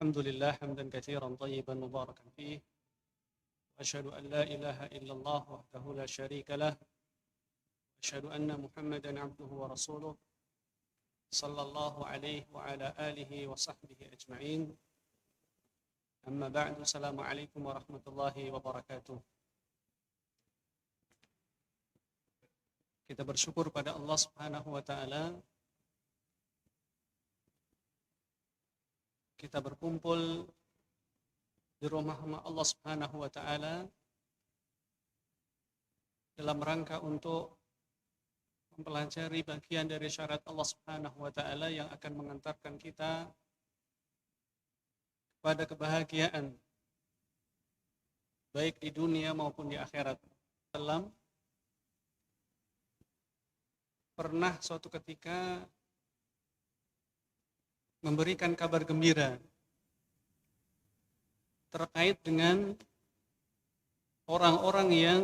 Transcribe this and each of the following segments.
الحمد لله حمدا كثيرا طيبا مباركا فيه وأشهد أن لا إله إلا الله وحده لا شريك له وأشهد أن محمدا عبده ورسوله صلى الله عليه وعلى آله وصحبه أجمعين أما بعد السلام عليكم ورحمة الله وبركاته. Kita bersyukur pada Allah Subhanahu wa taala. Kita berkumpul di rumah Allah Subhanahu wa taala dalam rangka untuk mempelajari bagian dari syarat Allah Subhanahu wa taala yang akan mengantarkan kita kepada kebahagiaan baik di dunia maupun di akhirat. Dalam pernah suatu ketika memberikan kabar gembira terkait dengan orang-orang yang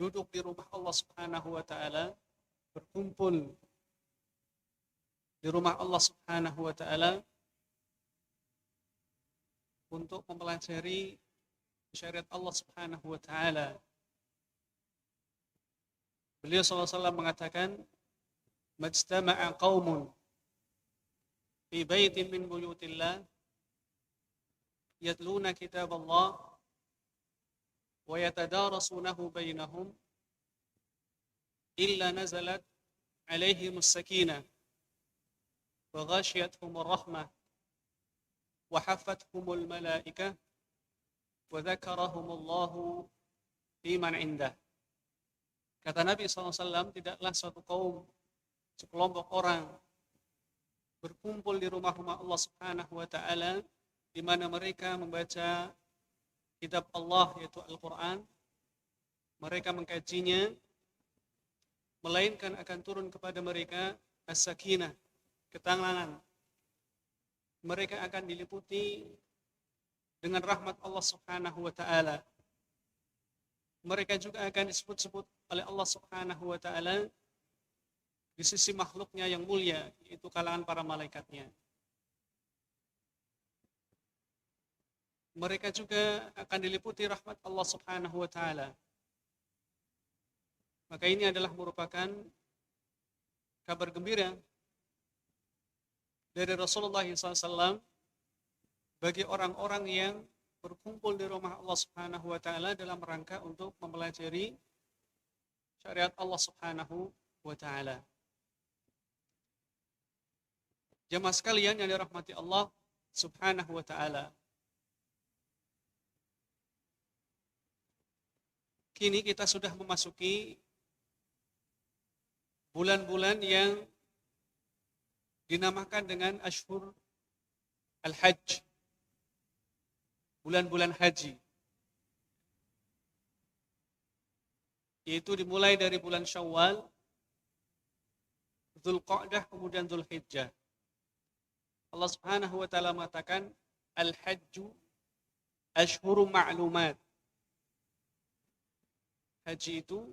duduk di rumah Allah Subhanahu wa taala, berkumpul di rumah Allah Subhanahu wa taala untuk mempelajari syariat Allah Subhanahu wa taala. Beliau SAW mengatakan, "Majtama'a qaumun fi baitin min buyutillah yatluna kitab Allah wa yatadarasunahu bainahum illa nazalat alaihimus sakinah wa ghashiyatuhumur rahmah wa haffathumul malaikah wa dzakarahumullahu fi man indah." Kata Nabi SAW, tidaklah suatu kaum, sekelompok orang berkumpul di rumah-rumah Allah Subhanahu wa taala di mana mereka membaca kitab Allah yaitu Al-Qur'an, mereka mengkajinya, melainkan akan turun kepada mereka as-sakinah, ketenangan. Mereka akan diliputi dengan rahmat Allah Subhanahu wa taala. Mereka juga akan disebut-sebut oleh Allah Subhanahu wa taala di sisi makhluknya yang mulia, yaitu kalangan para malaikatnya. Mereka juga akan diliputi rahmat Allah Subhanahu wa taala. Maka ini adalah merupakan kabar gembira dari Rasulullah SAW bagi orang-orang yang berkumpul di rumah Allah Subhanahu wa taala dalam rangka untuk mempelajari syariat Allah Subhanahu wa taala. Jamaah sekalian yang dirahmati Allah Subhanahu wa taala. Kini kita sudah memasuki bulan-bulan yang dinamakan dengan Ashhur Al-Hajj, bulan-bulan haji, yaitu dimulai dari bulan Syawal, Dzulqa'dah, kemudian Dzulhijjah. Allah Subhanahu wa taala mengatakan al-hajju ashhurun ma'lumat. Haji itu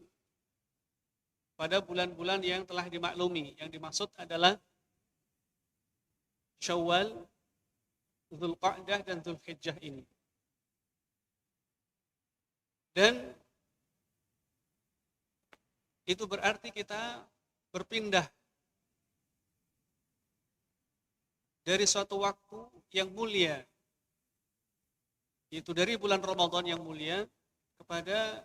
pada bulan-bulan yang telah dimaklumi. Yang dimaksud adalah Syawal, Dzulqa'dah dan Dzulhijjah ini. Dan itu berarti kita berpindah dari suatu waktu yang mulia, yaitu dari bulan Ramadan yang mulia, kepada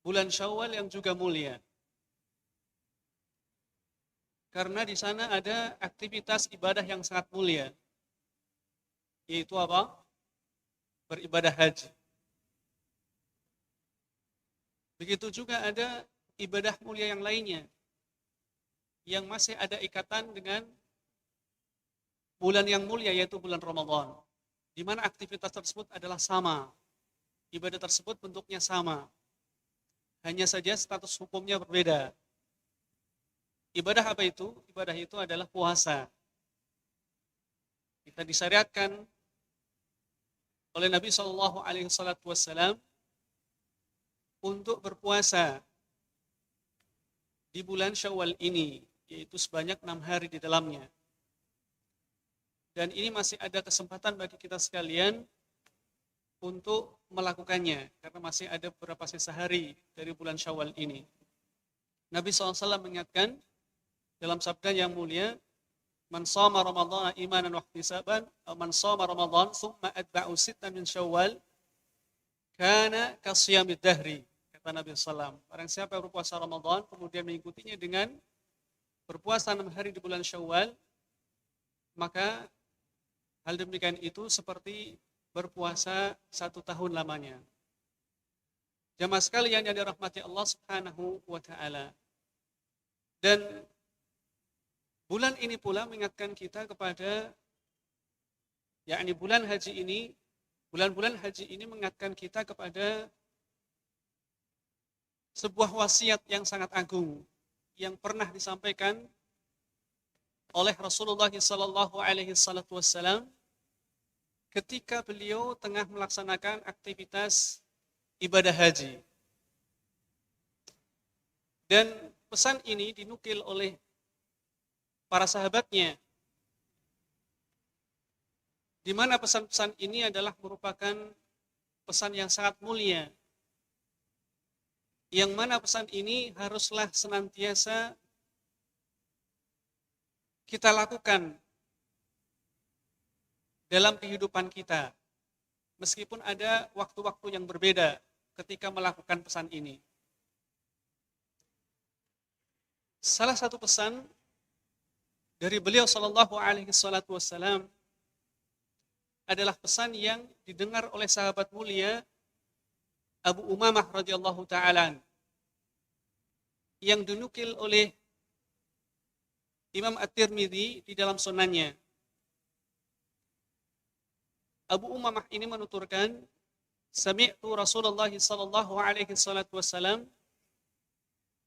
bulan Syawal yang juga mulia. Karena di sana ada aktivitas ibadah yang sangat mulia, yaitu apa? Beribadah haji. Begitu juga ada ibadah mulia yang lainnya yang masih ada ikatan dengan bulan yang mulia, yaitu bulan Ramadan, di mana aktivitas tersebut adalah sama, ibadah tersebut bentuknya sama, hanya saja status hukumnya berbeda. Ibadah apa itu? Ibadah itu adalah puasa. Kita disyariatkan oleh Nabi SAW untuk berpuasa di bulan Syawal ini, yaitu sebanyak 6 hari di dalamnya. dan ini masih ada kesempatan bagi kita sekalian untuk melakukannya karena masih ada beberapa sisa hari dari bulan Syawal ini. Nabi SAW mengingatkan dalam sabda yang mulia, man shoma ramadhana imanan wa ihtisaban, man shoma ramadhan thumma atba'u sittan min Syawal kana kasiyamid dahri. Kata Nabi SAW, barang siapa yang berpuasa Ramadan kemudian mengikutinya dengan berpuasa 6 hari di bulan Syawal, maka hal demikian itu seperti berpuasa 1 tahun lamanya. Jamaah sekalian yang dirahmati Allah Subhanahu wa taala. Dan bulan ini pula mengingatkan kita kepada, yakni bulan haji ini, bulan-bulan haji ini mengingatkan kita kepada sebuah wasiat yang sangat agung yang pernah disampaikan oleh Rasulullah sallallahu alaihi wasallam ketika beliau tengah melaksanakan aktivitas ibadah haji. Dan pesan ini dinukil oleh para sahabatnya, di mana pesan-pesan ini adalah merupakan pesan yang sangat mulia, yang mana pesan ini haruslah senantiasa kita lakukan dalam kehidupan kita, meskipun ada waktu-waktu yang berbeda ketika melakukan pesan ini. Salah satu pesan dari beliau sallallahu alaihi wasallam adalah pesan yang didengar oleh sahabat mulia Abu Umamah radhiyallahu taala, yang dinukil oleh Imam At-Tirmidzi di dalam sunannya. Abu Umamah ini menuturkan, sami'tu Rasulullah sallallahu alaihi wasallam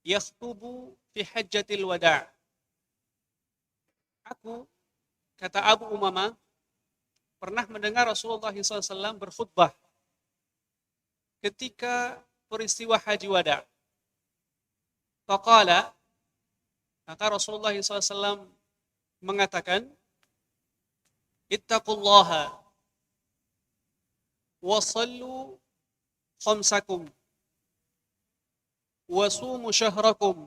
yakhtubu fi hajjatil wada'. Aku, kata Abu Umamah, pernah mendengar Rasulullah SAW berkhutbah ketika peristiwa haji wada'. Faqala, maka Rasulullah SAW mengatakan, ittaqullaha wa sallu khamsakum wa sumu syahrakum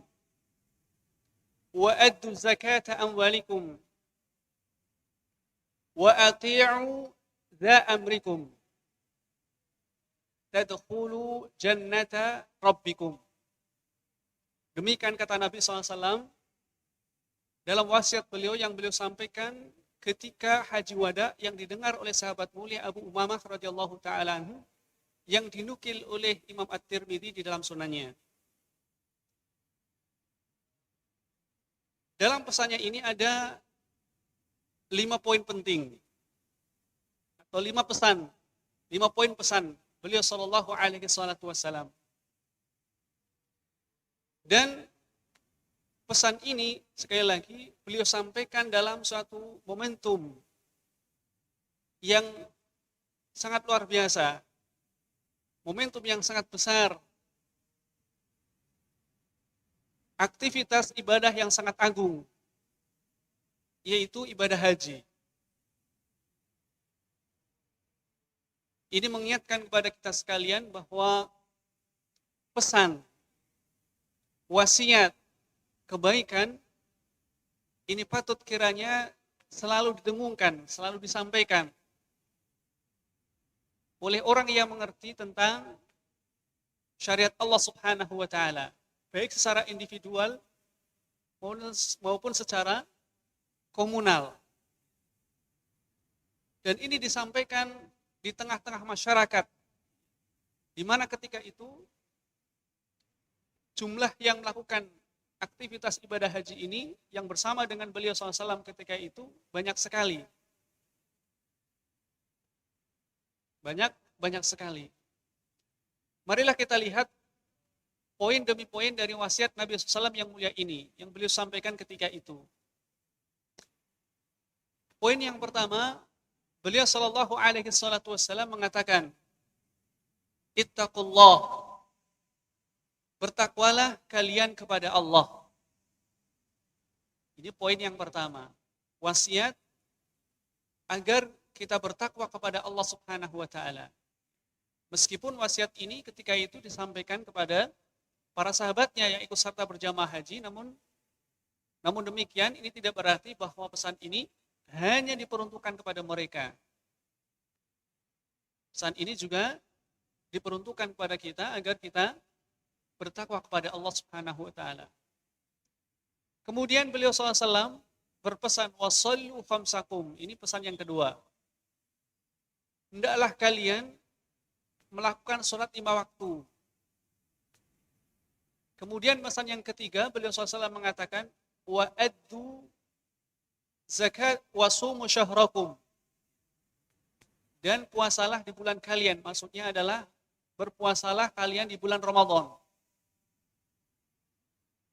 wa addu zakata amwalikum wa ati'u dha amrikum tadkhulu jannata rabbikum. Demikian kata Nabi SAW dalam wasiat beliau yang beliau sampaikan ketika haji wada yang didengar oleh sahabat mulia Abu Umamah radhiyallahu taala anhu, yang dinukil oleh Imam At-Tirmidzi di dalam sunannya. Dalam pesannya ini ada 5 poin penting atau 5 pesan, 5 poin pesan beliau sallallahu alaihi wasallam. Dan pesan ini sekali lagi beliau sampaikan dalam suatu momentum yang sangat luar biasa, momentum yang sangat besar, aktivitas ibadah yang sangat agung, yaitu ibadah haji. Ini mengingatkan kepada kita sekalian bahwa pesan, wasiat, kebaikan ini patut kiranya selalu didengungkan, selalu disampaikan oleh orang yang mengerti tentang syariat Allah Subhanahu wa taala, baik secara individual maupun secara komunal. Dan ini disampaikan di tengah-tengah masyarakat, di mana ketika itu jumlah yang melakukan aktivitas ibadah haji ini yang bersama dengan beliau SAW ketika itu banyak sekali. Banyak sekali. Marilah kita lihat poin demi poin dari wasiat Nabi SAW yang mulia ini, yang beliau sampaikan ketika itu. Poin yang pertama, beliau sallallahu alaihi wasallam mengatakan, ittaqullah, bertakwalah kalian kepada Allah. Ini poin yang pertama, wasiat agar kita bertakwa kepada Allah Subhanahu wa taala. Meskipun wasiat ini ketika itu disampaikan kepada para sahabatnya yang ikut serta berjamaah haji, namun demikian ini tidak berarti bahwa pesan ini hanya diperuntukkan kepada mereka. Pesan ini juga diperuntukkan kepada kita agar kita bertakwa kepada Allah Subhanahu wa taala. Kemudian beliau SAW berpesan, wasallu khamsakum. Ini pesan yang kedua. Hendaklah kalian melakukan sholat 5 waktu. Kemudian pesan yang ketiga, beliau SAW mengatakan, wa addu zakat wa sumu syahrakum. Dan puasalah di bulan kalian. Maksudnya adalah berpuasalah kalian di bulan Ramadan.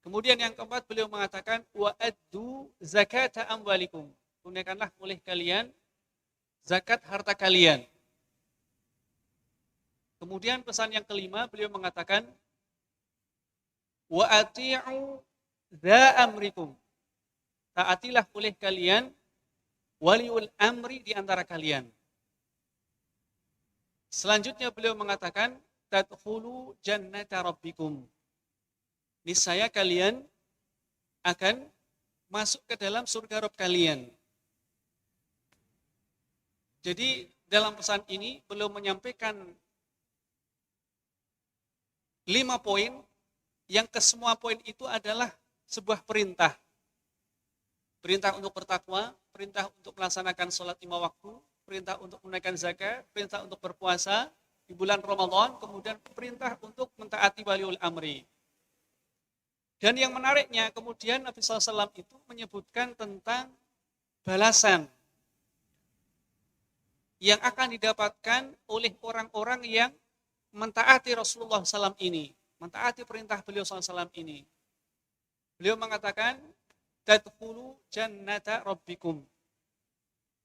Kemudian yang keempat beliau mengatakan wa addu zakata amwalikum. Tunaikanlah oleh kalian zakat harta kalian. Kemudian pesan yang kelima beliau mengatakan wa ati'u dza amrikum. Taatilah oleh kalian waliul amri di antara kalian. Selanjutnya beliau mengatakan tadkhulu jannata rabbikum. Niscaya kalian akan masuk ke dalam surga Rabb kalian. Jadi dalam pesan ini beliau menyampaikan 5 poin yang kesemua poin itu adalah sebuah perintah. Perintah untuk bertakwa, perintah untuk melaksanakan sholat 5 waktu, perintah untuk menunaikan zakat, perintah untuk berpuasa di bulan Ramadan, kemudian perintah untuk mentaati waliul amri. Dan yang menariknya kemudian Nabi SAW itu menyebutkan tentang balasan yang akan didapatkan oleh orang-orang yang mentaati Rasulullah SAW ini, mentaati perintah beliau SAW ini. Beliau mengatakan, tadkhulu jannata rabbikum.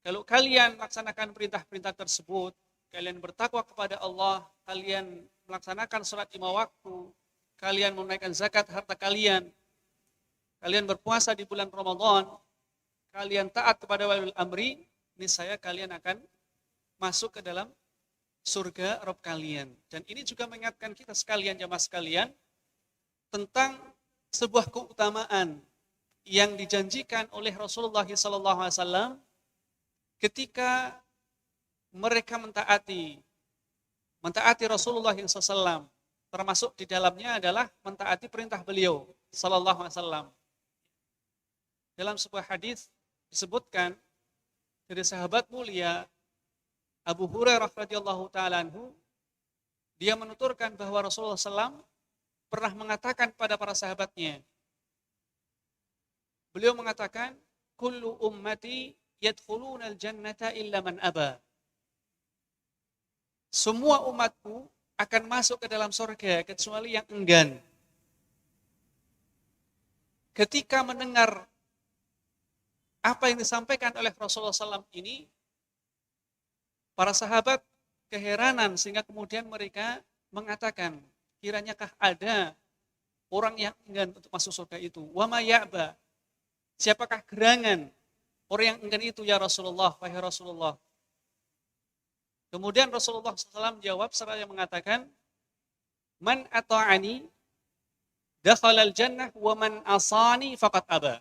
Kalau kalian melaksanakan perintah-perintah tersebut, kalian bertakwa kepada Allah, kalian melaksanakan sholat 5 waktu, kalian menunaikan zakat harta kalian, kalian berpuasa di bulan Ramadan, kalian taat kepada waliul amri, niscaya kalian akan masuk ke dalam surga Rabb kalian. Dan ini juga mengingatkan kita sekalian, jamaah sekalian, tentang sebuah keutamaan yang dijanjikan oleh Rasulullah SAW ketika mereka mentaati Rasulullah SAW. Termasuk di dalamnya adalah mentaati perintah beliau sallallahu alaihi wasallam. Dalam sebuah hadis disebutkan dari sahabat mulia Abu Hurairah radhiyallahu taala anhu, dia menuturkan bahwa Rasulullah SAW pernah mengatakan kepada para sahabatnya, beliau mengatakan, kullu ummati yadkhulunal jannata illa man aba. Semua umatku akan masuk ke dalam surga kecuali yang enggan. Ketika mendengar apa yang disampaikan oleh Rasulullah SAW ini, para sahabat keheranan sehingga kemudian mereka mengatakan, kiranyakah ada orang yang enggan untuk masuk surga itu? Wa ma ya'ba. Siapakah gerangan orang yang enggan itu ya Rasulullah, wahai Rasulullah? Kemudian Rasulullah SAW jawab seraya mengatakan, man ata'ani dakhalal jannah wa man asani faqad aba.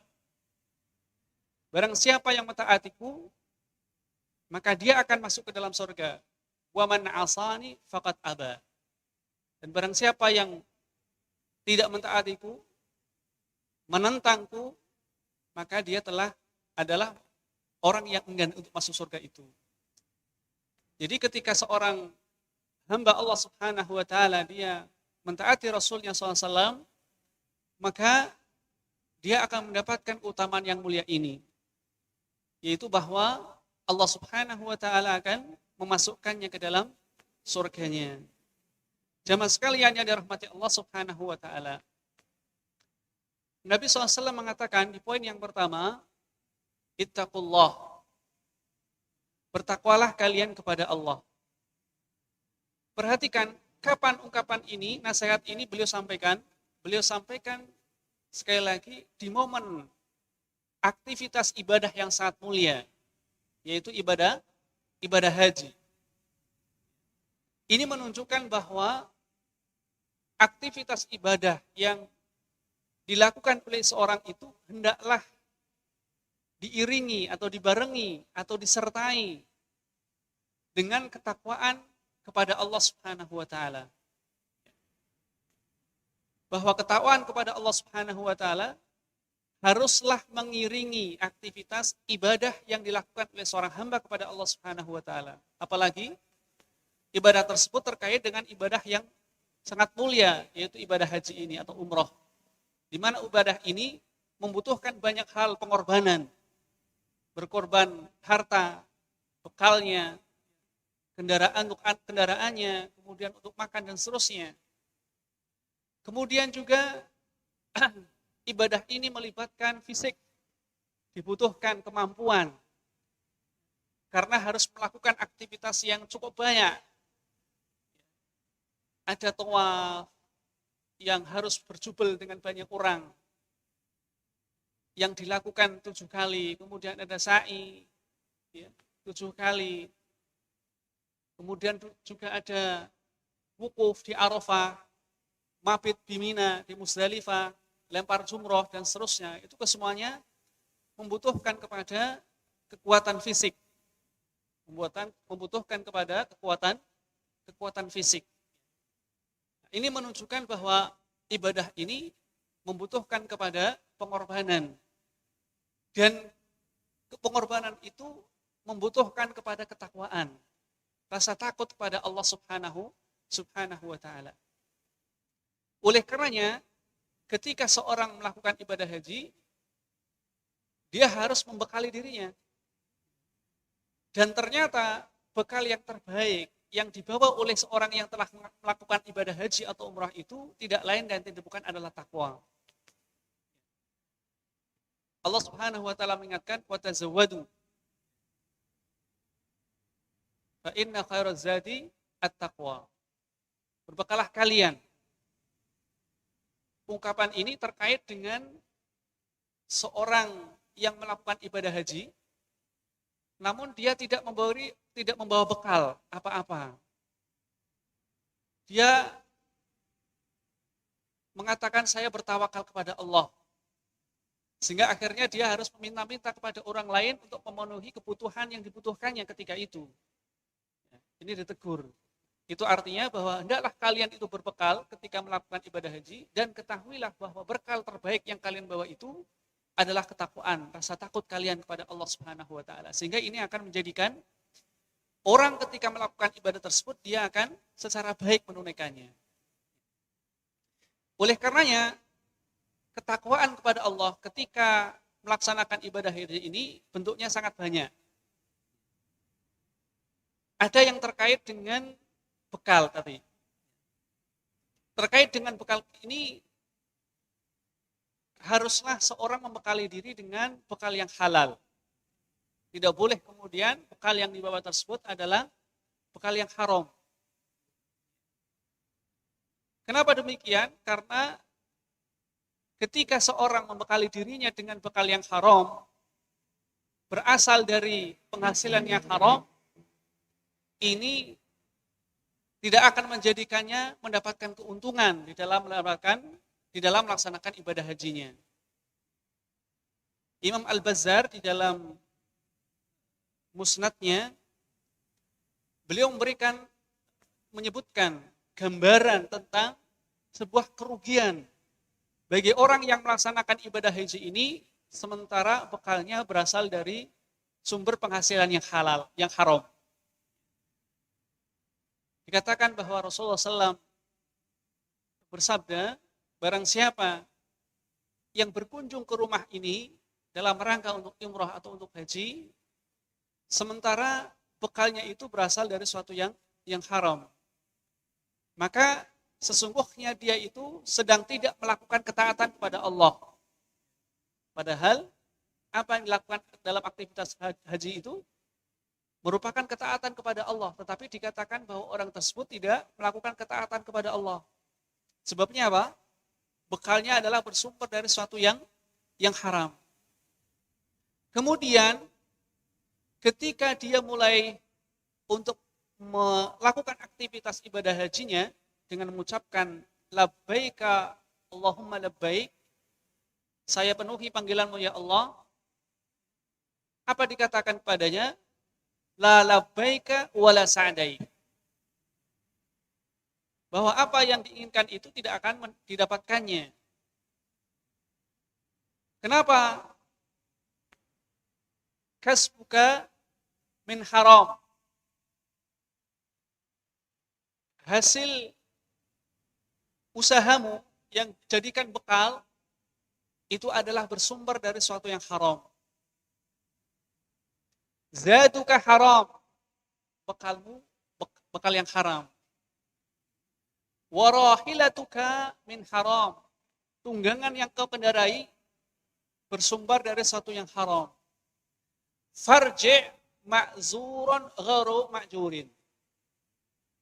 Barang siapa yang mentaatiku, maka dia akan masuk ke dalam surga. Wa man asani faqad aba. Dan barang siapa yang tidak mentaatiku, menentangku, maka dia adalah orang yang enggan untuk masuk surga itu. Jadi ketika seorang hamba Allah Subhanahu wa taala dia mentaati Rasulnya SAW, maka dia akan mendapatkan keutamaan yang mulia ini, yaitu bahwa Allah Subhanahu wa taala akan memasukkannya ke dalam surganya. Jamaah sekalian yang dirahmati Allah Subhanahu wa taala. Nabi SAW mengatakan di poin yang pertama, ittaqullah. Bertakwalah kalian kepada Allah. Perhatikan kapan ungkapan ini, nasihat ini beliau sampaikan. Beliau sampaikan sekali lagi di momen aktivitas ibadah yang sangat mulia, yaitu ibadah haji. Ini menunjukkan bahwa aktivitas ibadah yang dilakukan oleh seorang itu hendaklah diiringi atau dibarengi atau disertai dengan ketakwaan kepada Allah Subhanahu wa taala. Bahwa ketakwaan kepada Allah Subhanahu wa taala haruslah mengiringi aktivitas ibadah yang dilakukan oleh seorang hamba kepada Allah Subhanahu wa taala. Apalagi ibadah tersebut terkait dengan ibadah yang sangat mulia, yaitu ibadah haji ini atau umroh. Di mana ibadah ini membutuhkan banyak hal pengorbanan. Berkorban harta, bekalnya, kendaraannya, kemudian untuk makan dan seterusnya. Kemudian juga ibadah ini melibatkan fisik, dibutuhkan kemampuan. Karena harus melakukan aktivitas yang cukup banyak. Ada tawaf yang harus berjubel dengan banyak orang, yang dilakukan 7 kali, kemudian ada sa'i, 7 kali, kemudian juga ada wukuf di Arafah, mabit di Mina, di Muzdalifah, lempar jumroh dan seterusnya. Itu kesemuanya membutuhkan kepada kekuatan fisik, membutuhkan kepada kekuatan fisik. Ini menunjukkan bahwa ibadah ini membutuhkan kepada pengorbanan. Dan pengorbanan itu membutuhkan kepada ketakwaan. Rasa takut kepada Allah Subhanahu wa ta'ala. Oleh karenanya, ketika seorang melakukan ibadah haji, dia harus membekali dirinya. Dan ternyata bekal yang terbaik yang dibawa oleh seorang yang telah melakukan ibadah haji atau umrah itu tidak lain dan tidak bukan adalah takwa. Allah Subhanahu wa taala mengingatkan, wa tazawwadu fa inna khairaz zadi at-taqwa. Berbekalah kalian. Ungkapan ini terkait dengan seorang yang melakukan ibadah haji, namun dia tidak membawa bekal apa-apa. Dia mengatakan saya bertawakal kepada Allah. Sehingga akhirnya dia harus meminta-minta kepada orang lain untuk memenuhi kebutuhan yang dibutuhkannya ketika itu. Ini ditegur. Itu artinya bahwa hendaklah kalian itu berbekal ketika melakukan ibadah haji, dan ketahuilah bahwa bekal terbaik yang kalian bawa itu adalah ketakwaan, rasa takut kalian kepada Allah Subhanahu wa taala. Sehingga ini akan menjadikan orang ketika melakukan ibadah tersebut dia akan secara baik menunaikannya. Oleh karenanya, ketakwaan kepada Allah ketika melaksanakan ibadah haji ini bentuknya sangat banyak. Ada yang terkait dengan bekal tadi. Terkait dengan bekal ini, haruslah seorang membekali diri dengan bekal yang halal. Tidak boleh kemudian bekal yang dibawa tersebut adalah bekal yang haram. Kenapa demikian? Karena ketika seorang membekali dirinya dengan bekal yang haram, berasal dari penghasilan yang haram, ini tidak akan menjadikannya mendapatkan keuntungan di dalam melaksanakan ibadah hajinya. Imam Al-Bazzar di dalam musnadnya, beliau menyebutkan gambaran tentang sebuah kerugian bagi orang yang melaksanakan ibadah haji ini, sementara bekalnya berasal dari sumber penghasilan yang halal, yang haram. Dikatakan bahwa Rasulullah SAW bersabda, barang siapa yang berkunjung ke rumah ini dalam rangka untuk umrah atau untuk haji, sementara bekalnya itu berasal dari sesuatu yang haram, maka sesungguhnya dia itu sedang tidak melakukan ketaatan kepada Allah. Padahal apa yang dilakukan dalam aktivitas haji itu merupakan ketaatan kepada Allah, tetapi dikatakan bahwa orang tersebut tidak melakukan ketaatan kepada Allah. Sebabnya apa? Bekalnya adalah bersumber dari sesuatu yang haram. Kemudian ketika dia mulai untuk melakukan aktivitas ibadah hajinya dengan mengucapkan labbaika Allahumma labbaik, saya penuhi panggilanmu ya Allah, apa dikatakan padanya? La labbaika wala sa'daik. Bahwa apa yang diinginkan itu tidak akan didapatkannya. Kenapa? Kasbuka min haram. Hasil usahamu yang jadikan bekal itu adalah bersumber dari sesuatu yang haram. Zaduka haram. Bekalmu bekal yang haram. Warahilatuka min haram. Tunggangan yang kau kendarai bersumber dari sesuatu yang haram. Farji' ma'zuron gharu ma'jurin.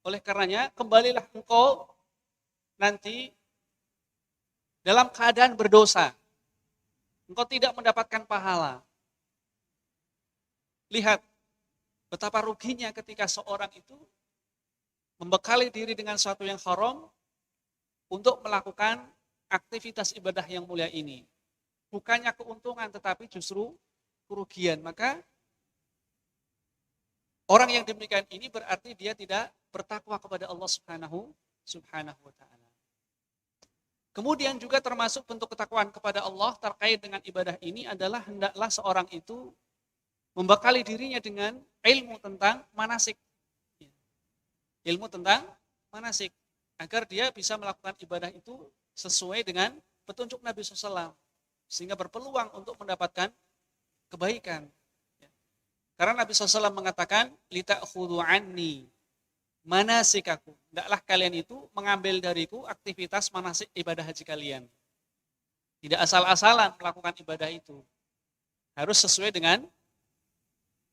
Oleh karenanya, kembalilah engkau nanti dalam keadaan berdosa. Engkau tidak mendapatkan pahala. Lihat betapa ruginya ketika seorang itu membekali diri dengan sesuatu yang haram untuk melakukan aktivitas ibadah yang mulia ini. Bukannya keuntungan tetapi justru kerugian. Maka orang yang demikian ini berarti dia tidak bertakwa kepada Allah Subhanahu wa taala. Kemudian juga termasuk bentuk ketakwaan kepada Allah terkait dengan ibadah ini adalah hendaklah seorang itu membekali dirinya dengan ilmu tentang manasik. Ilmu tentang manasik. Agar dia bisa melakukan ibadah itu sesuai dengan petunjuk Nabi SAW. Sehingga berpeluang untuk mendapatkan kebaikan. Karena Nabi SAW mengatakan, lita'khudhu anni manasikaku. Hendaklah kalian itu mengambil dariku aktivitas manasik ibadah haji kalian. Tidak asal-asalan melakukan ibadah itu. Harus sesuai dengan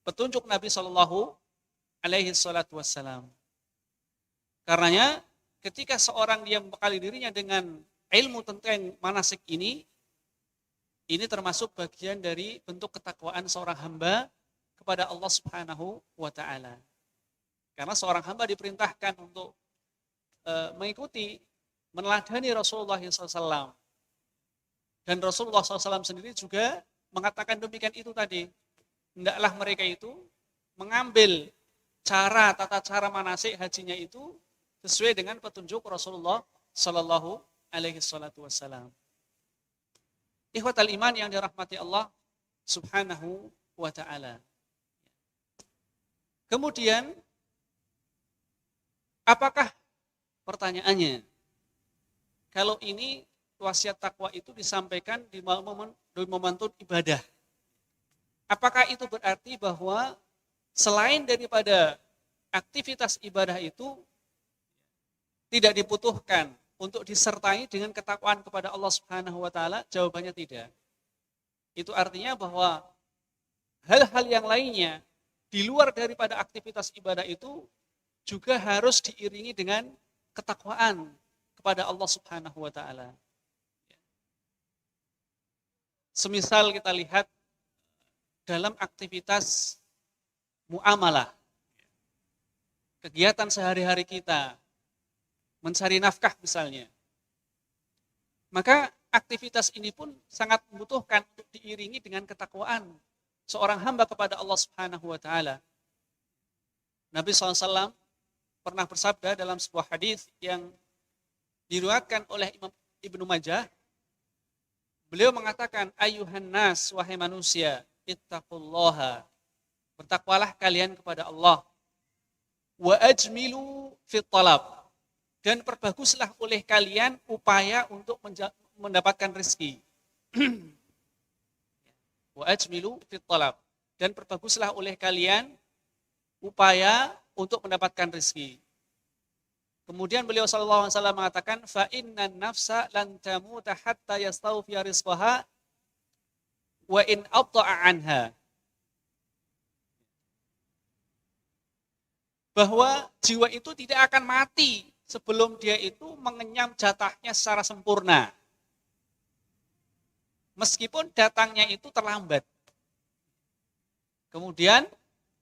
petunjuk Nabi Shallallahu Alaihi Wasallam. Karenanya ketika seorang dia membekali dirinya dengan ilmu tentang manasik ini termasuk bagian dari bentuk ketakwaan seorang hamba kepada Allah Subhanahu wa taala. Karena seorang hamba diperintahkan untuk mengikuti, meneladani Rasulullah SAW. Dan Rasulullah SAW sendiri juga mengatakan demikian itu tadi. Hendaklah mereka itu mengambil tata cara manasik hajinya itu sesuai dengan petunjuk Rasulullah Sallallahu Alaihi Wasallam. Ikhwatal iman yang dirahmati Allah Subhanahu wa taala. Kemudian apakah pertanyaannya? Kalau ini wasiat takwa itu disampaikan di momentum ibadah. Apakah itu berarti bahwa selain daripada aktivitas ibadah itu tidak dibutuhkan untuk disertai dengan ketakwaan kepada Allah Subhanahu wa taala? Jawabannya tidak. Itu artinya bahwa hal-hal yang lainnya di luar daripada aktivitas ibadah itu juga harus diiringi dengan ketakwaan kepada Allah Subhanahu wa taala. Semisal kita lihat dalam aktivitas muamalah, kegiatan sehari-hari kita, mencari nafkah misalnya, maka aktivitas ini pun sangat membutuhkan untuk diiringi dengan ketakwaan seorang hamba kepada Allah Subhanahu wa taala. Nabi SAW pernah bersabda dalam sebuah hadis yang diriwayatkan oleh Imam Ibnu Majah. Beliau mengatakan, ayuhan nas, wahai manusia, ittaqullaha, bertakwalah kalian kepada Allah, wa ajmilu fit talab, dan perbaguslah oleh kalian upaya untuk mendapatkan rezeki. Wa ajmilu fit talab, dan perbaguslah oleh kalian upaya untuk mendapatkan rezeki. Kemudian beliau sallallahu alaihi wasallam mengatakan, fa innan nafsa lan tamuta hatta yastawfiya rizqaha wa in abta'a anha. Bahwa jiwa itu tidak akan mati sebelum dia itu mengenyam jatahnya secara sempurna. Meskipun datangnya itu terlambat. Kemudian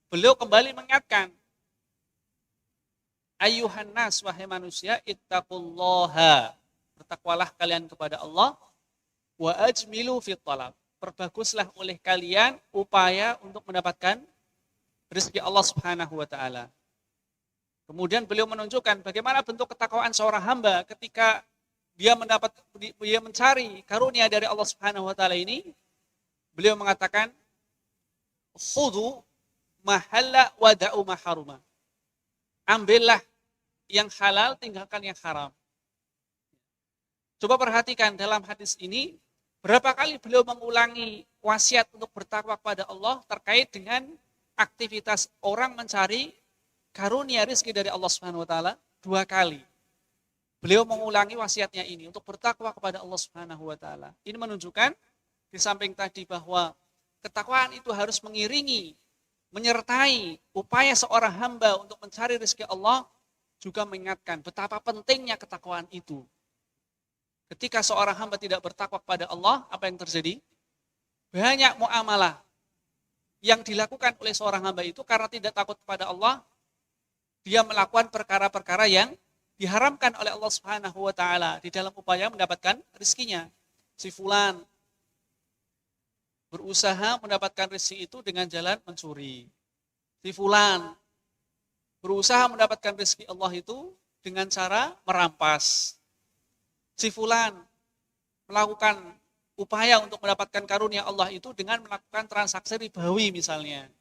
beliau kembali mengingatkan, ayyuhan nas, wahai manusia, ittaqullaha, bertakwalah kalian kepada Allah, wa ajmilu fit talab, perbaguslah oleh kalian upaya untuk mendapatkan rezeki Allah Subhanahu wa taala. Kemudian beliau menunjukkan bagaimana bentuk ketakwaan seorang hamba ketika dia mencari karunia dari Allah Subhanahu wa taala ini. Beliau mengatakan, khudhu mahalla wada'u maharuma. Ambillah yang halal, tinggalkan yang haram. Coba perhatikan dalam hadis ini, berapa kali beliau mengulangi wasiat untuk bertakwa kepada Allah terkait dengan aktivitas orang mencari karunia rezeki dari Allah Subhanahu wa taala. 2 kali. Beliau mengulangi wasiatnya ini untuk bertakwa kepada Allah Subhanahu wa taala. Ini menunjukkan di samping tadi bahwa ketakwaan itu harus mengiringi, menyertai upaya seorang hamba untuk mencari rezeki Allah, juga mengingatkan betapa pentingnya ketakwaan itu. Ketika seorang hamba tidak bertakwa kepada Allah, apa yang terjadi? Banyak muamalah yang dilakukan oleh seorang hamba itu karena tidak takut kepada Allah, dia melakukan perkara-perkara yang diharamkan oleh Allah Subhanahu wa taala di dalam upaya mendapatkan rezekinya. Si fulan berusaha mendapatkan rezeki itu dengan jalan mencuri. Si fulan berusaha mendapatkan rezeki Allah itu dengan cara merampas. Si fulan melakukan upaya untuk mendapatkan karunia Allah itu dengan melakukan transaksi ribawi misalnya.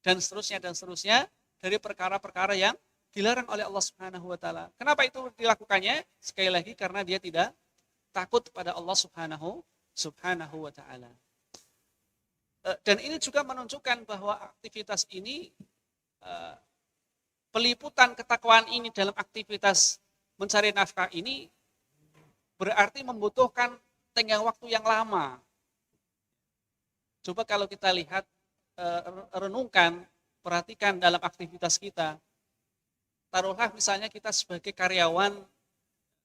Dan seterusnya dari perkara-perkara yang dilarang oleh Allah Subhanahu wa taala. Kenapa itu dilakukannya? Sekali lagi karena dia tidak takut pada Allah Subhanahu wa taala. Dan ini juga menunjukkan bahwa aktivitas ini, peliputan ketakwaan ini dalam aktivitas mencari nafkah ini berarti membutuhkan tenggang waktu yang lama. Coba kalau kita lihat, renungkan, perhatikan dalam aktivitas kita. Taruhlah misalnya kita sebagai karyawan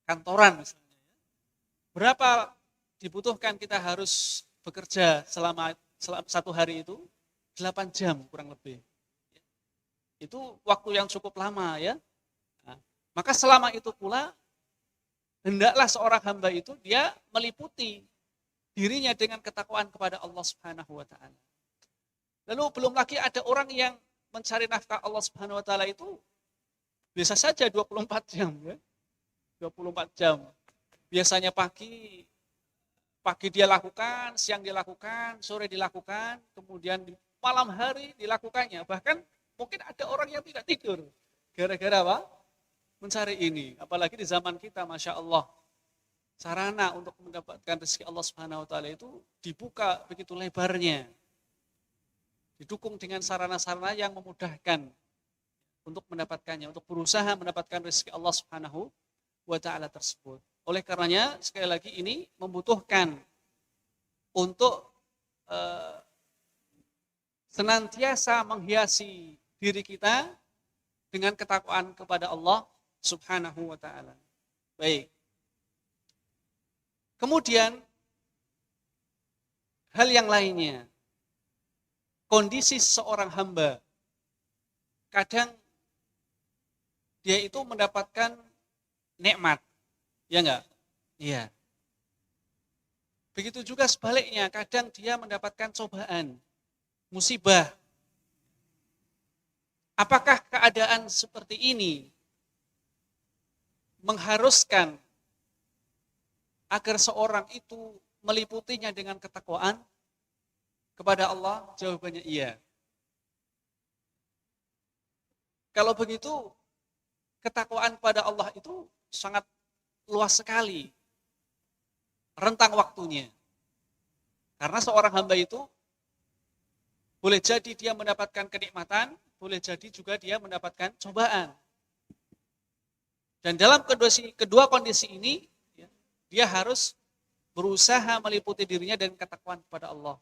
kantoran misalnya. Berapa dibutuhkan kita harus bekerja selama 1 hari itu? 8 jam kurang lebih. Itu waktu yang cukup lama ya. Nah, maka selama itu pula hendaklah seorang hamba itu dia meliputi dirinya dengan ketakwaan kepada Allah Subhanahu wa taala. Lalu belum lagi ada orang yang mencari nafkah Allah Subhanahu wa taala itu biasa saja 24 jam ya. 24 jam. Biasanya pagi dia lakukan, siang dia lakukan, sore dilakukan, kemudian di malam hari dilakukannya. Bahkan mungkin ada orang yang tidak tidur. Gara-gara apa? Mencari ini. Apalagi di zaman kita, Masya Allah, sarana untuk mendapatkan rezeki Allah Subhanahu wa taala itu dibuka begitu lebarnya. Didukung dengan sarana-sarana yang memudahkan untuk mendapatkannya, untuk berusaha mendapatkan rezeki Allah Subhanahu wa taala tersebut. Oleh karenanya, sekali lagi ini membutuhkan untuk senantiasa menghiasi diri kita dengan ketakwaan kepada Allah Subhanahu wa taala. Baik. Kemudian hal yang lainnya, kondisi seorang hamba, kadang dia itu mendapatkan nikmat, ya enggak? Iya. Begitu juga sebaliknya, kadang dia mendapatkan cobaan, musibah. Apakah keadaan seperti ini mengharuskan agar seorang itu meliputinya dengan ketakwaan kepada Allah? Jawabannya iya. Kalau begitu, ketakwaan kepada Allah itu sangat luas sekali rentang waktunya. Karena seorang hamba itu boleh jadi dia mendapatkan kenikmatan, boleh jadi juga dia mendapatkan cobaan. Dan dalam kedua kondisi ini, dia harus berusaha meliputi dirinya dengan ketakwaan kepada Allah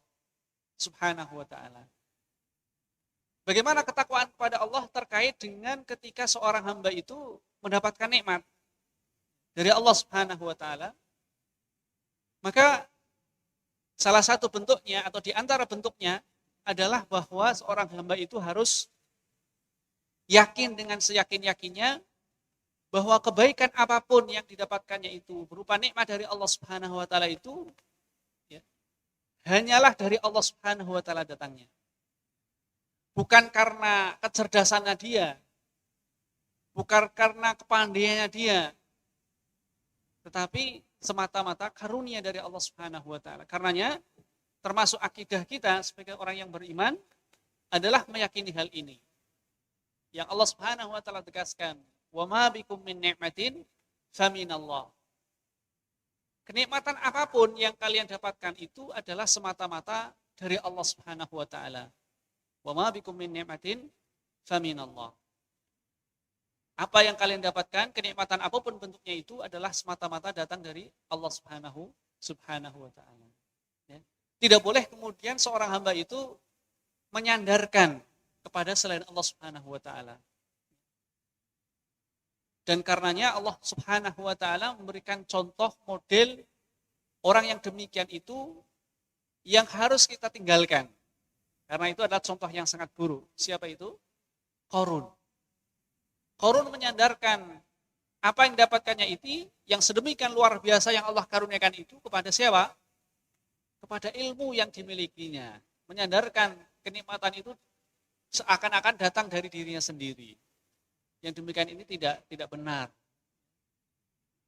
Subhanahu wa ta'ala. Bagaimana ketakwaan kepada Allah terkait dengan ketika seorang hamba itu mendapatkan nikmat dari Allah Subhanahu wa ta'ala? Maka salah satu bentuknya atau di antara bentuknya adalah bahwa seorang hamba itu harus yakin dengan seyakin-yakinnya bahwa kebaikan apapun yang didapatkannya itu berupa nikmat dari Allah Subhanahu wa taala itu ya, hanyalah dari Allah Subhanahu wa taala datangnya. Bukan karena kecerdasannya dia, bukan karena kepandaiannya dia, tetapi semata-mata karunia dari Allah Subhanahu wa taala. Karenanya termasuk akidah kita sebagai orang yang beriman adalah meyakini hal ini. Yang Allah Subhanahu wa taala tegaskan, "Wa ma bikum min ni'matin faminallah." Kenikmatan apapun yang kalian dapatkan itu adalah semata-mata dari Allah Subhanahu wa taala. Wa ma bikum min ni'matin faminallah. Apa yang kalian dapatkan, kenikmatan apapun bentuknya itu adalah semata-mata datang dari Allah Subhanahu wa taala. Ya. Tidak boleh kemudian seorang hamba itu menyandarkan kepada selain Allah Subhanahu wa taala. Dan karenanya Allah Subhanahu wa taala memberikan contoh model orang yang demikian itu yang harus kita tinggalkan. Karena itu adalah contoh yang sangat buruk. Siapa itu? Qarun. Qarun menyandarkan apa yang didapatkannya itu yang sedemikian luar biasa yang Allah karuniakan itu kepada siapa? Kepada ilmu yang dimilikinya. Menyandarkan kenikmatan itu seakan-akan datang dari dirinya sendiri. Yang demikian ini tidak benar.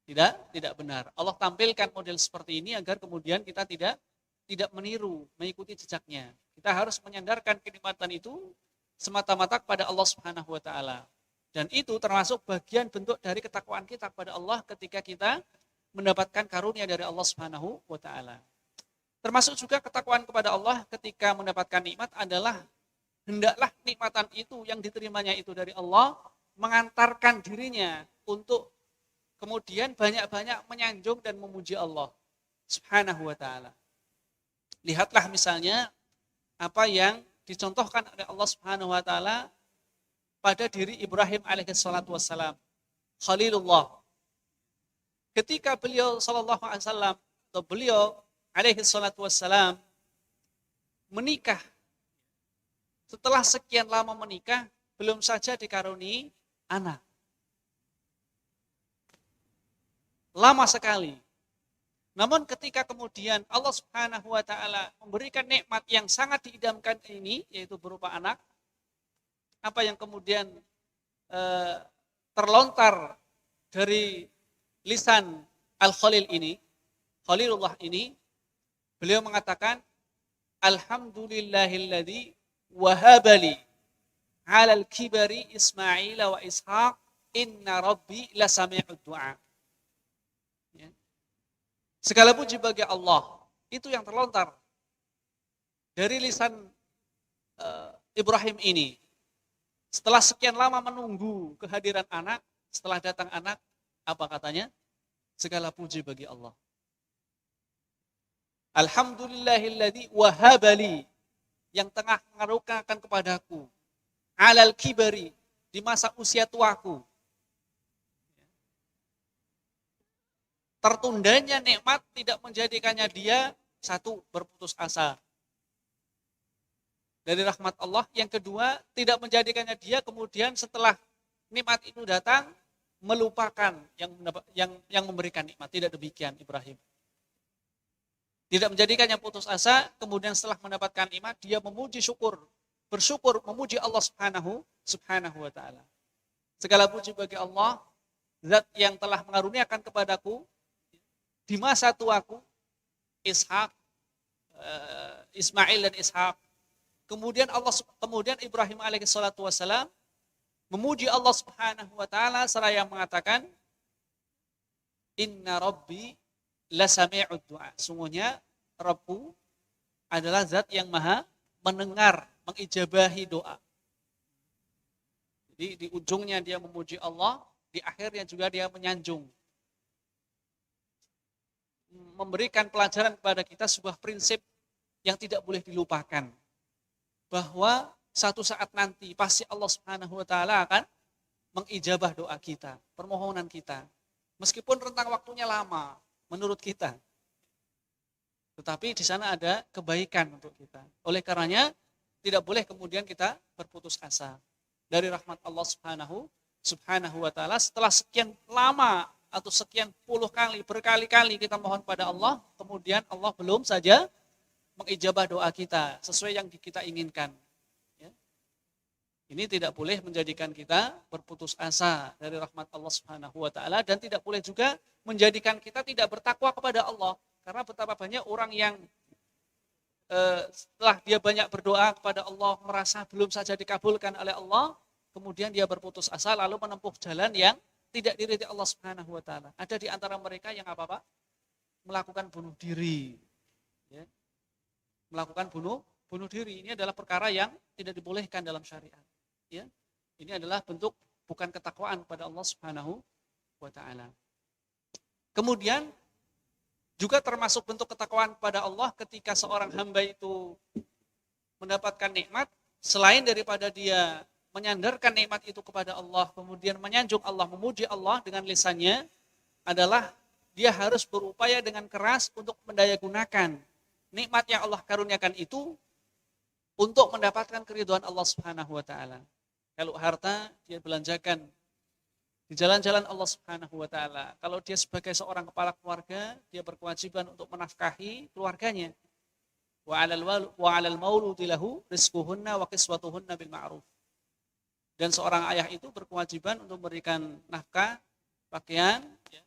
Tidak benar. Allah tampilkan model seperti ini agar kemudian kita tidak meniru, mengikuti jejaknya. Kita harus menyandarkan kenikmatan itu semata-mata kepada Allah Subhanahu wa taala. Dan itu termasuk bagian bentuk dari ketakwaan kita kepada Allah ketika kita mendapatkan karunia dari Allah Subhanahu wa taala. Termasuk juga ketakwaan kepada Allah ketika mendapatkan nikmat adalah hendaklah nikmatan itu yang diterimanya itu dari Allah mengantarkan dirinya untuk kemudian banyak-banyak menyanjung dan memuji Allah Subhanahu wa taala. Lihatlah misalnya apa yang dicontohkan oleh Allah Subhanahu wa taala pada diri Ibrahim alaihissalatu wassalam, Khalilullah. Ketika beliau sallallahu alaihi wasallam atau beliau alaihissalatu wassalam menikah, setelah sekian lama menikah, belum saja dikaruniai anak. Lama sekali. Namun ketika kemudian Allah Subhanahu wa taala memberikan nikmat yang sangat diidamkan ini, yaitu berupa anak, apa yang kemudian terlontar dari lisan Al-Khalil ini, Khalilullah ini, beliau mengatakan, Alhamdulillahilladzi wahabali alal kibari Ismail wa Ishaq, inna rabbi lasami'ud du'a. Ya. Segala puji bagi Allah, itu yang terlontar dari lisan Ibrahim ini. Setelah sekian lama menunggu kehadiran anak, setelah datang anak, apa katanya? Segala puji bagi Allah. Alhamdulillahilladzi wahabali, yang tengah mengaruniakan kepadaku, alal kibari, di masa usia tuaku. Tertundanya nikmat tidak menjadikannya dia, satu, berputus asa dari rahmat Allah. Yang kedua, tidak menjadikannya dia kemudian setelah nikmat itu datang melupakan yang memberikan nikmat. Tidak demikian Ibrahim. Tidak menjadikannya putus asa, kemudian setelah mendapatkan nikmat dia memuji syukur, bersyukur, memuji Allah Subhanahu wa taala. Segala puji bagi Allah, zat yang telah mengaruniakan kepadaku di masa tuaku Ismail dan Ishak. Kemudian Ibrahim alaihissalatu wassalam memuji Allah Subhanahu wa taala seraya mengatakan, inna rabbi lasami'ud du'a. Sungguhnya Rabbku adalah zat yang maha mendengar, mengijabahi doa. Jadi di ujungnya dia memuji Allah, di akhirnya juga dia menyanjung. Memberikan pelajaran kepada kita sebuah prinsip yang tidak boleh dilupakan. Bahwa satu saat nanti pasti Allah Subhanahu wa taala akan mengijabah doa kita, permohonan kita. Meskipun rentang waktunya lama menurut kita. Tetapi di sana ada kebaikan untuk kita. Oleh karenanya tidak boleh kemudian kita berputus asa. dari rahmat Allah Subhanahu wa taala setelah sekian lama atau sekian puluh kali, berkali-kali kita mohon pada Allah, kemudian Allah belum saja mengijabah doa kita sesuai yang kita inginkan. Ya. Ini tidak boleh menjadikan kita berputus asa dari rahmat Allah Subhanahu wa taala dan tidak boleh juga menjadikan kita tidak bertakwa kepada Allah. Karena betapa banyak orang yang setelah dia banyak berdoa kepada Allah merasa belum saja dikabulkan oleh Allah, kemudian dia berputus asa lalu menempuh jalan yang tidak diridhai Allah Subhanahu wa taala. Ada di antara mereka yang apa Pak? Melakukan bunuh diri. Ya. Melakukan bunuh diri. Ini adalah perkara yang tidak dibolehkan dalam syariat. Ya. Ini adalah bentuk bukan ketakwaan kepada Allah Subhanahu wa taala. Kemudian juga termasuk bentuk ketakwaan kepada Allah ketika seorang hamba itu mendapatkan nikmat, selain daripada dia menyandarkan nikmat itu kepada Allah, kemudian menyanjung Allah, memuji Allah dengan lisannya, adalah dia harus berupaya dengan keras untuk mendayagunakan nikmat yang Allah karuniakan itu untuk mendapatkan keridhaan Allah Subhanahu wa taala. Kalau harta dia belanjakan di jalan-jalan Allah Subhanahu wa taala. Kalau dia sebagai seorang kepala keluarga, dia berkewajiban untuk menafkahi keluarganya. Wa 'alal mauludi lahu rizquhunna wa kiswatuhunna bil ma'ruf. Dan seorang ayah itu berkewajiban untuk memberikan nafkah, pakaian ya,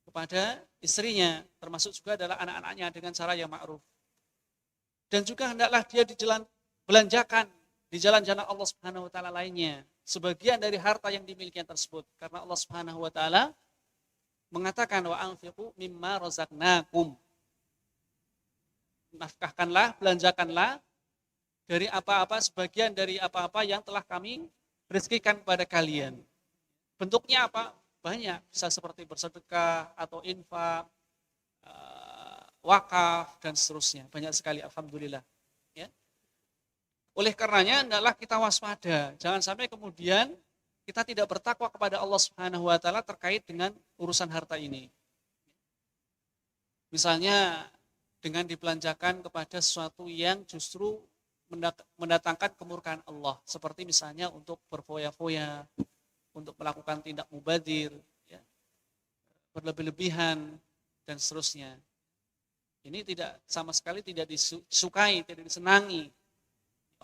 kepada istrinya, termasuk juga adalah anak-anaknya dengan cara yang ma'ruf. Dan juga hendaklah dia belanjakan di jalan-jalan Allah Subhanahu wa taala lainnya sebagian dari harta yang dimilikinya tersebut, karena Allah Subhanahu wa taala mengatakan wa anfiqu mimma razaqnakum. Nafkahkanlah, belanjakanlah dari apa-apa, sebagian dari apa-apa yang telah kami rezekikan kepada kalian. Bentuknya apa? Banyak, bisa seperti bersedekah atau infak, wakaf dan seterusnya. Banyak sekali, alhamdulillah. Ya. Oleh karenanya hendaklah kita waspada, jangan sampai kemudian kita tidak bertakwa kepada Allah Subhanahu wa taala terkait dengan urusan harta ini. Misalnya dengan dibelanjakan kepada sesuatu yang justru mendatangkan kemurkaan Allah, seperti misalnya untuk berfoya-foya, untuk melakukan tindak mubadir, ya, berlebih-lebihan dan seterusnya. Ini tidak sama sekali tidak disukai, tidak disenangi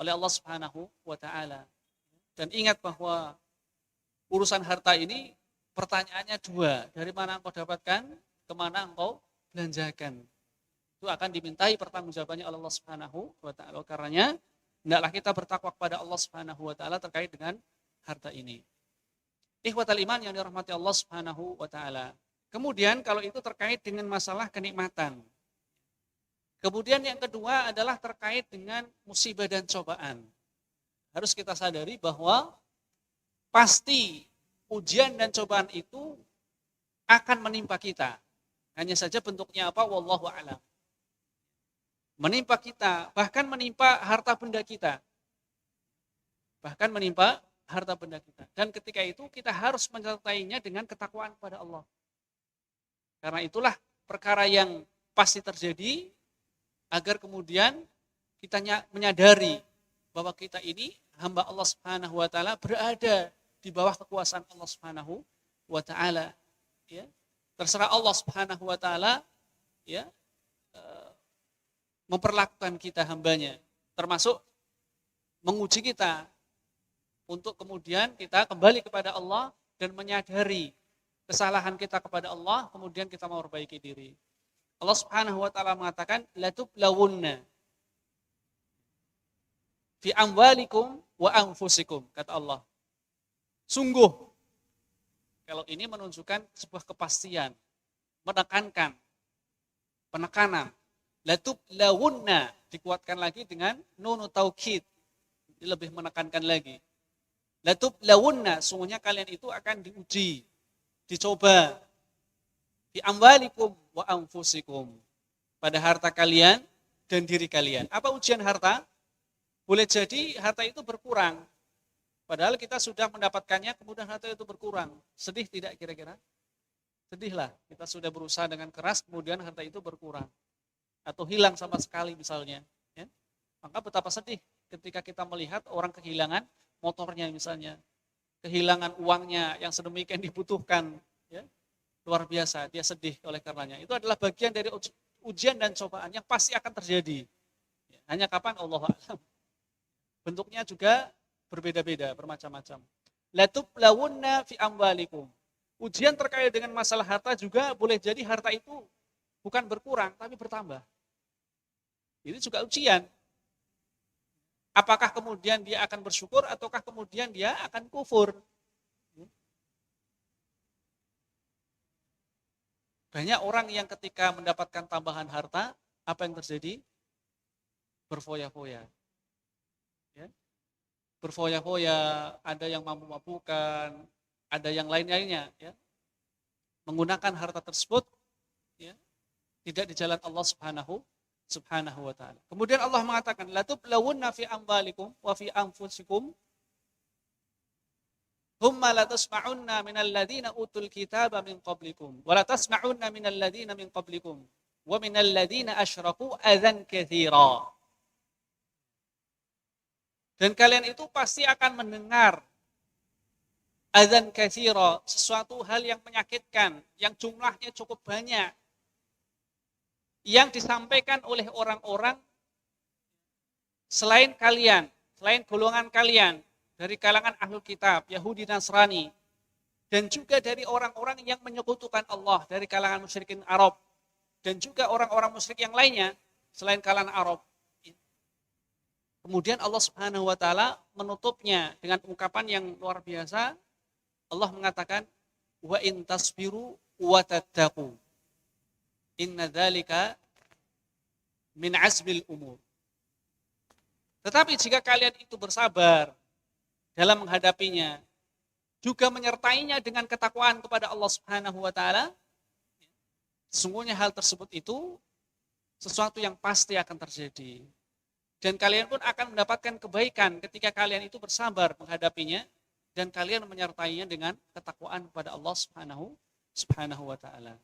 oleh Allah Subhanahu wa taala. Dan ingat bahwa urusan harta ini pertanyaannya dua, dari mana engkau dapatkan, kemana engkau belanjakan. Itu akan dimintai pertanggungjawabannya oleh Allah Subhanahu wa taala. Karenanya hendaklah kita bertakwa kepada Allah Subhanahu wa taala terkait dengan harta ini. Ikhwatal iman yang dirahmati Allah Subhanahu wa taala. Kemudian kalau itu terkait dengan masalah kenikmatan. Kemudian yang kedua adalah terkait dengan musibah dan cobaan. Harus kita sadari bahwa pasti ujian dan cobaan itu akan menimpa kita. Hanya saja bentuknya apa? Wallahu a'lam. Menimpa kita, bahkan menimpa harta benda kita. Bahkan menimpa harta benda kita. Dan ketika itu kita harus menyertainya dengan ketakwaan kepada Allah. Karena itulah perkara yang pasti terjadi, agar kemudian kita menyadari bahwa kita ini hamba Allah Subhanahu wa taala, berada di bawah kekuasaan Allah Subhanahu wa taala, ya. Terserah Allah Subhanahu wa taala, ya, memperlakukan kita hambanya, termasuk menguji kita untuk kemudian kita kembali kepada Allah dan menyadari kesalahan kita kepada Allah, kemudian kita memperbaiki diri. Allah Subhanahu wa taala mengatakan latublawunna fi amwalikum wa anfusikum, kata Allah. Sungguh, kalau ini menunjukkan sebuah kepastian, menekankan, penekanan. Latublawunna dikuatkan lagi dengan nunu taukid, lebih menekankan lagi. Latublawunna, sungguhnya kalian itu akan diuji, dicoba. Fi amwalikum wa anfusikum, pada harta kalian dan diri kalian. Apa ujian harta? Boleh jadi harta itu berkurang, padahal kita sudah mendapatkannya, kemudian harta itu berkurang. Sedih tidak kira-kira? Sedihlah, kita sudah berusaha dengan keras, kemudian harta itu berkurang atau hilang sama sekali misalnya, ya. Maka betapa sedih ketika kita melihat orang kehilangan motornya misalnya, kehilangan uangnya yang sedemikian dibutuhkan, ya, luar biasa, dia sedih oleh karenanya. Itu adalah bagian dari ujian dan cobaan yang pasti akan terjadi. Hanya kapan Allah a'lam. Bentuknya juga berbeda-beda, bermacam-macam. Latublawunna fi amwalikum. Ujian terkait dengan masalah harta juga boleh jadi harta itu bukan berkurang, tapi bertambah. Ini juga ujian. Apakah kemudian dia akan bersyukur ataukah kemudian dia akan kufur? Banyak orang yang ketika mendapatkan tambahan harta, apa yang terjadi? Berfoya-foya. Ya. Berfoya-foya, ada yang mabuk-mabukan, ada yang lain-lainnya. Ya. Menggunakan harta tersebut, ya, tidak di jalan Allah Subhanahu wa ta'ala. Kemudian Allah mengatakan, latublawunna fi amwalikum wa fi anfusikum thumma latasma'unna minal ladina utul kitaba min qablikum wa latasma'unna minal ladina min qablikum wa minal ladina asyraku adzan katsira. Dan kalian itu pasti akan mendengar adzan katsira, sesuatu hal yang menyakitkan, yang jumlahnya cukup banyak, yang disampaikan oleh orang-orang selain kalian, selain golongan kalian, dari kalangan ahlul kitab, Yahudi, Nasrani, dan juga dari orang-orang yang menyekutukan Allah, dari kalangan musyrikin Arab, dan juga orang-orang musyrik yang lainnya, selain kalangan Arab. Kemudian Allah Subhanahu wa ta'ala menutupnya dengan ungkapan yang luar biasa. Allah mengatakan, wa in tasbiru wa tattaqu inna dzalika min azmil umur. Tetapi jika kalian itu bersabar dalam menghadapinya, juga menyertainya dengan ketakwaan kepada Allah Subhanahu wa ta'ala, sesungguhnya hal tersebut itu sesuatu yang pasti akan terjadi. Dan kalian pun akan mendapatkan kebaikan ketika kalian itu bersabar menghadapinya, dan kalian menyertainya dengan ketakwaan kepada Allah Subhanahu wa ta'ala.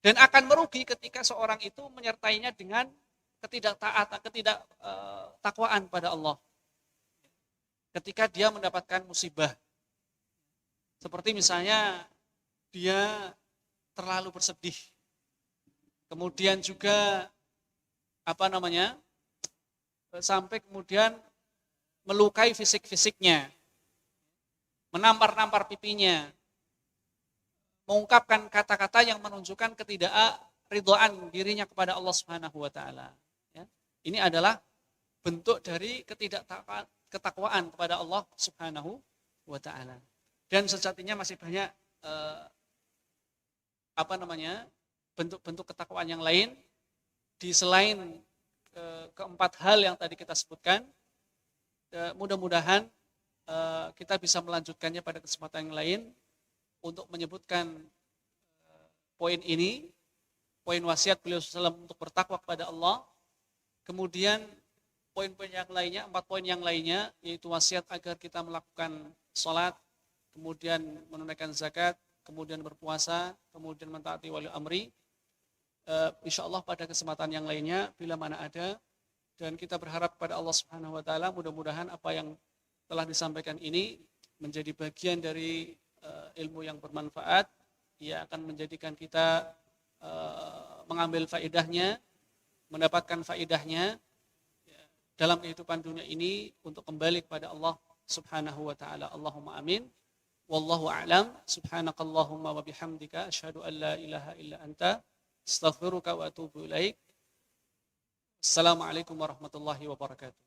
Dan akan merugi ketika seorang itu menyertainya dengan ketidaktakwaan pada Allah. Ketika dia mendapatkan musibah. Seperti misalnya dia terlalu bersedih. Kemudian juga sampai kemudian melukai fisik-fisiknya. Menampar-nampar pipinya. Mengungkapkan kata-kata yang menunjukkan ketidakridhaan dirinya kepada Allah Subhanahu wa ta'ala. Ya. Ini adalah bentuk dari ketakwaan kepada Allah Subhanahu wa ta'ala. Dan sejatinya masih banyak bentuk-bentuk ketakwaan yang lain di selain keempat hal yang tadi kita sebutkan. Mudah-mudahan kita bisa melanjutkannya pada kesempatan yang lain untuk menyebutkan poin ini, poin wasiat beliau SAW untuk bertakwa kepada Allah. Kemudian poin-poin yang lainnya, 4 poin yang lainnya, yaitu wasiat agar kita melakukan sholat, kemudian menunaikan zakat, kemudian berpuasa, kemudian mentaati wali amri. Insyaallah pada kesempatan yang lainnya, bila mana ada, dan kita berharap pada Allah Subhanahu wa ta'ala, mudah-mudahan apa yang telah disampaikan ini menjadi bagian dari ilmu yang bermanfaat, ia akan menjadikan kita mengambil faedahnya, mendapatkan faedahnya dalam kehidupan dunia ini untuk kembali kepada Allah Subhanahu wa ta'ala. Allahumma amin. Wallahu a'lam. Subhanakallahumma wa bihamdika asyhadu an la ilaha illa anta astaghfiruka wa atubu ilaik. Assalamualaikum warahmatullahi wabarakatuh.